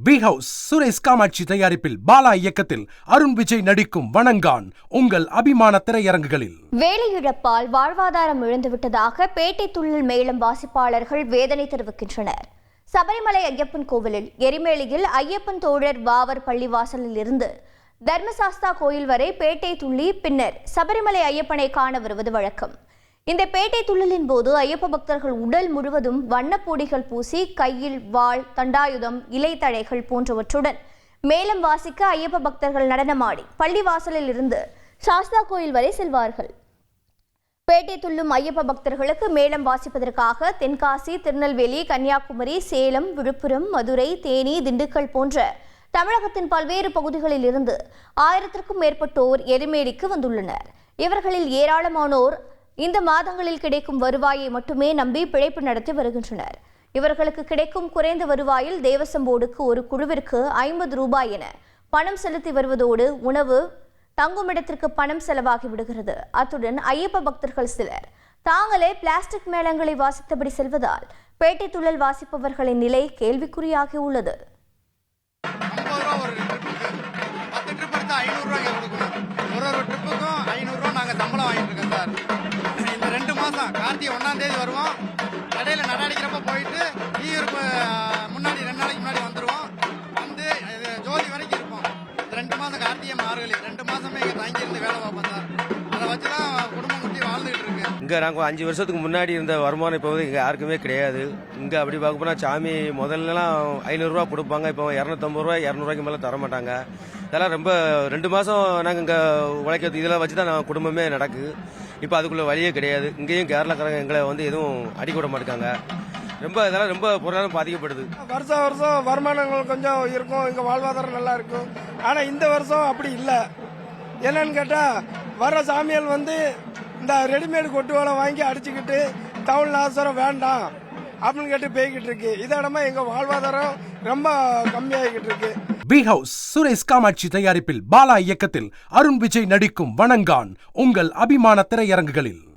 We house Suresh Kamakshi தயாரிப்பில் பாலா இயக்கத்தில் அருண் விஜய் நடிக்கும் வணங்கான் உங்கள் அபிமான திரையரங்குகளில். வேலையிழப்பால் வாழ்வாதாரம் இழந்துவிட்டதாக பேட்டை துள்ளல் மேளம் வாசிப்பாளர்கள் வேதனை தெரிவிக்கின்றனர். சபரிமலை ஐயப்பன் கோவிலில் எரிமேலியில் ஐயப்பன் தோழர் வாவர் பள்ளிவாசலில் இருந்து தர்மசாஸ்தா கோயில் வரை பேட்டை துள்ளி பின்னர் சபரிமலை ஐயப்பனை காண வருவது வழக்கம். இந்த பேட்டை துள்ளலின் போது ஐயப்ப பக்தர்கள் உடல் முழுவதும் வண்ணப்பொடிகள் பூசி கையில் வாள், தண்டாயுதம், இலைத்தழைகள் போன்றவற்றுடன் மேளம் வாசிக்க ஐயப்ப பக்தர்கள் நடனமாடி பள்ளிவாசலில் இருந்து சாஸ்தா கோயில் வரை செல்வார்கள். பேட்டை துள்ளும் ஐயப்ப பக்தர்களுக்கு மேளம் வாசிப்பதற்காக தென்காசி, திருநெல்வேலி, கன்னியாகுமரி, சேலம், விழுப்புரம், மதுரை, தேனி, திண்டுக்கல் போன்ற தமிழகத்தின் பல்வேறு பகுதிகளில் இருந்து 1000க்கும் மேற்பட்டோர் எரிமேலிக்கு வந்துள்ளனர். இவர்களில் ஏராளமானோர் இந்த மாதங்களில் கிடைக்கும் வருவாயை மட்டுமே நம்பி பிழைப்பு நடத்தி வருகின்றனர். இவர்களுக்கு கிடைக்கும் குறைந்த வருவாயில் தேவசம் போர்டுக்கு ஒரு குழுவிற்கு 50 ரூபாய் என பணம் செலுத்தி வருவதோடு உணவு, தங்குமிடத்திற்கு பணம் செலவாகி விடுகிறது. அத்துடன் ஐயப்ப பக்தர்கள் சிலர் தாங்களே பிளாஸ்டிக் மேளங்களை வாசித்தபடி செல்வதால் பேட்டை துள்ளல் வாசிப்பவர்களின் நிலை கேள்விக்குறியாகி உள்ளது. கார்த்திகை 1ஆம் தேதி வருவோம். இடையில நடடிக்கிறப்ப போயிட்டு ஈருக்கு முன்னாடி 2 நாளைக்கு முன்னாடி வந்துடுவோம். வந்து ஜோதி வரைக்கும் இருப்போம். 2 மாதம் கார்த்திகை மார்கழி 2 மாதமே இங்கே தங்கி இருந்து வேலை பார்ப்போம் சார். அதை வச்சுதான் குடும்பம் குட்டி வாழ்ந்துகிட்டு இருக்கு. இங்கே நாங்கள் 5 வருஷத்துக்கு முன்னாடி இருந்த வருமானம் இப்போ வந்து இங்கே யாருக்குமே கிடையாது. இங்கே அப்படி பார்க்க போனால் சாமி முதல்லலாம் 500 ரூபா கொடுப்பாங்க. இப்போ 250 ரூபா 200 ரூபாய்க்கு மேலே தர மாட்டாங்க. இதெல்லாம் ரொம்ப 2 மாதம் நாங்கள் இங்கே உழைக்கிறது இதெல்லாம் வச்சு தான் நான் குடும்பமே நடக்குது. இப்போ அதுக்குள்ள வழியே கிடையாது. இங்கேயும் கேரளாக்காரங்க எங்களை வந்து எதுவும் அடிக்க விட மாட்டாங்க. இதெல்லாம் ரொம்ப பொருளாதாரம் பாதிக்கப்படுது. வருஷம் வருமானங்கள் கொஞ்சம் இருக்கும், இங்கே வாழ்வாதாரம் நல்லா இருக்கும். ஆனால் இந்த வருஷம் அப்படி இல்லை. என்னன்னு கேட்டால் வர்ற சாமியால் வந்து இந்த ரெடிமேடு கொட்டு வேலை வாங்கி அடிச்சுக்கிட்டு டவுன் நாசரம் வேண்டாம் அப்படின்னு கேட்டு போய்கிட்டு இருக்கு. இதடமா எங்க வாழ்வாதாரம் ரொம்ப கம்மியாகிட்டு இருக்கு. வி ஹவுஸ் சுரேஷ் காமாட்சி தயாரிப்பில் பாலா இயக்கத்தில் அருண் விஜய் நடிக்கும் வணங்கான் உங்கள் அபிமான திரையரங்குகளில்.